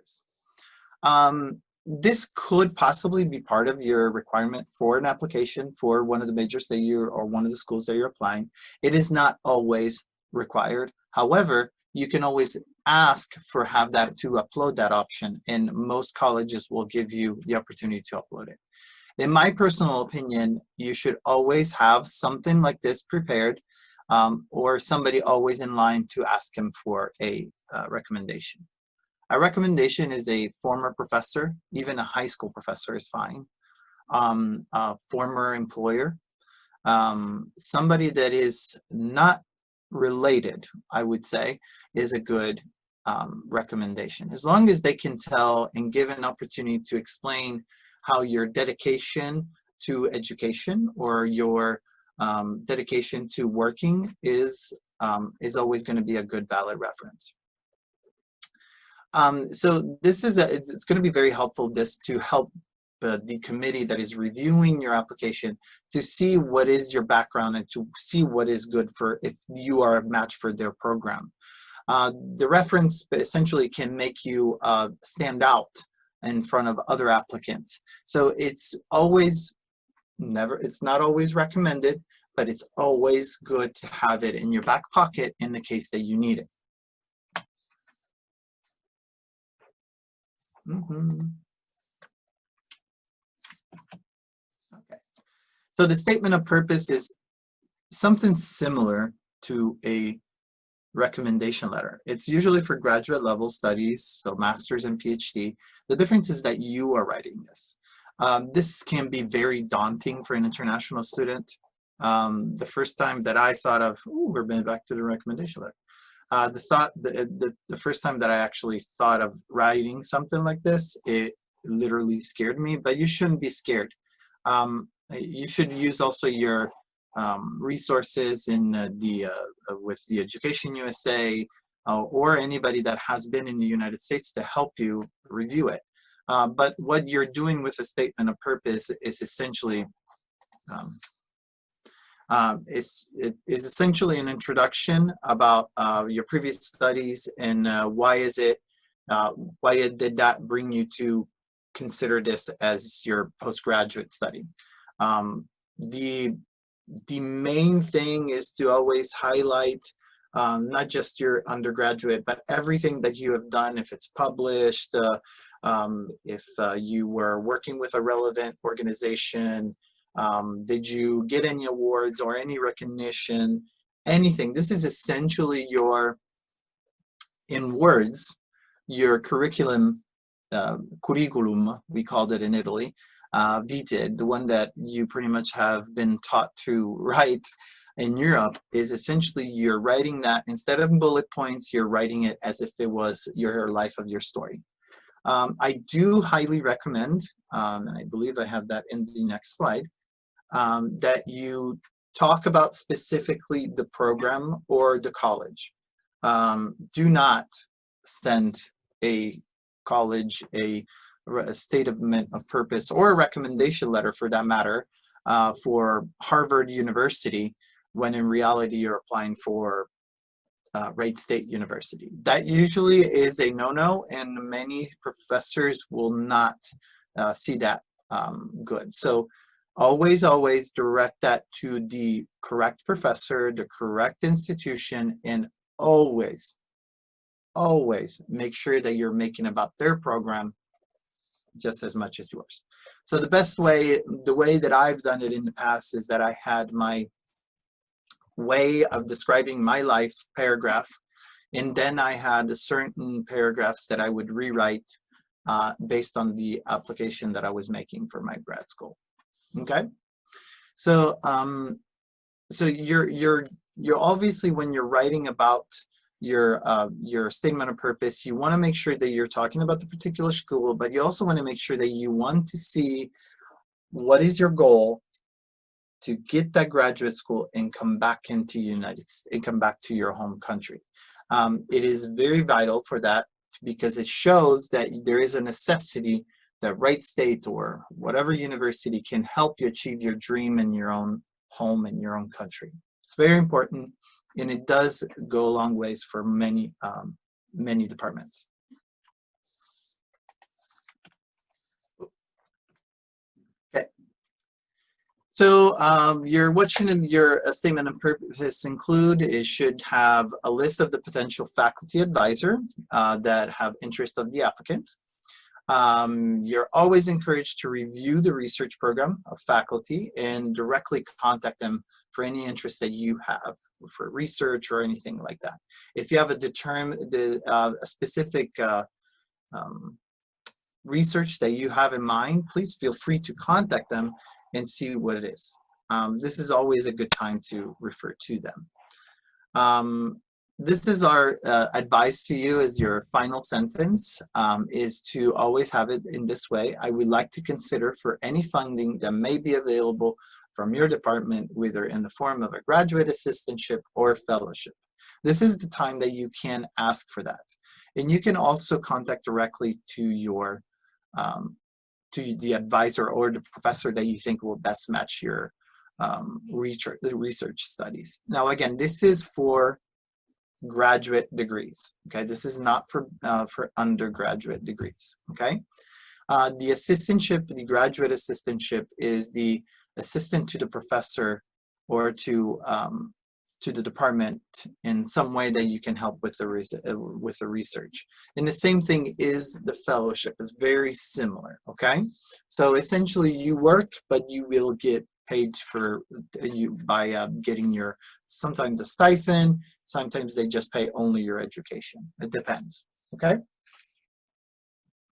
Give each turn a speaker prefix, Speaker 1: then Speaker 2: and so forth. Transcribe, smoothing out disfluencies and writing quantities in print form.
Speaker 1: letters. This could possibly be part of your requirement for an application for one of the majors that you or one of the schools that you're applying. It is not always required. However, you can always ask for to upload that option, and most colleges will give you the opportunity to upload it. In my personal opinion, you should always have something like this prepared, or somebody always in line to ask him for a recommendation. A recommendation is a former professor, even a high school professor is fine, a former employer, somebody that is not related, I would say, is a good recommendation. As long as they can tell and give an opportunity to explain how your dedication to education or your dedication to working is always going to be a good valid reference. So this is it's going to be very helpful to help the committee that is reviewing your application to see what is your background and to see what is good for if you are a match for their program. The reference essentially can make you stand out in front of other applicants. So it's not always recommended, but it's always good to have it in your back pocket in the case that you need it. Okay. So the statement of purpose is something similar to a recommendation letter. It's usually for graduate level studies, so master's and PhD. The difference is that you are writing this. This can be very daunting for an international student. The first time that I thought of, we're going back to the recommendation letter. The first time that I actually thought of writing something like this, it literally scared me, but you shouldn't be scared. You should use also your resources in with the Education USA or anybody that has been in the United States to help you review it. But what you're doing with a statement of purpose is essentially it is essentially an introduction about your previous studies and why did that bring you to consider this as your postgraduate study. The main thing is to always highlight not just your undergraduate, but everything that you have done, if it's published, if you were working with a relevant organization, did you get any awards or any recognition, anything. This is essentially in words, your curriculum, curriculum, we called it in Italy, vitae, the one that you pretty much have been taught to write in Europe, is essentially you're writing that instead of bullet points, you're writing it as if it was your life of your story. I do highly recommend, and I believe I have that in the next slide, that you talk about specifically the program or the college. Do not send a college a statement of purpose or a recommendation letter for that matter for Harvard University when in reality you're applying for Wright State University. That usually is a no-no, and many professors will not see that good. So always direct that to the correct professor, the correct institution, and always make sure that you're making about their program just as much as yours. So the way that I've done it in the past is that I had my way of describing my life paragraph, and then I had certain paragraphs that I would rewrite based on the application that I was making for my grad school. Okay, so so you're obviously, when you're writing about your statement of purpose, you want to make sure that you're talking about the particular school, but you also want to make sure that you want to see what is your goal to get that graduate school and come back into come back to your home country. It is very vital for that, because it shows that there is a necessity that Wright State or whatever university can help you achieve your dream in your own home and your own country. It's very important, and it does go a long ways for many departments. So what should your statement of purpose include? It should have a list of the potential faculty advisor that have interest of the applicant. You're always encouraged to review the research program of faculty and directly contact them for any interest that you have for research or anything like that. If you have a specific research that you have in mind, please feel free to contact them and see what it is. This is always a good time to refer to them. This is our advice to you as your final sentence, is to always have it in this way. I would like to consider for any funding that may be available from your department, whether in the form of a graduate assistantship or fellowship. This is the time that you can ask for that. And you can also contact directly to your to the advisor or the professor that you think will best match your research studies. Now, again, this is for graduate degrees. Okay, this is not for undergraduate degrees. Okay, the assistantship, the graduate assistantship, is the assistant to the professor or to the department in some way that you can help with the research. And the same thing is the fellowship. It's very similar. Okay, so essentially you work, but you will get paid for by getting your sometimes a stipend. Sometimes they just pay only your education. It depends. Okay.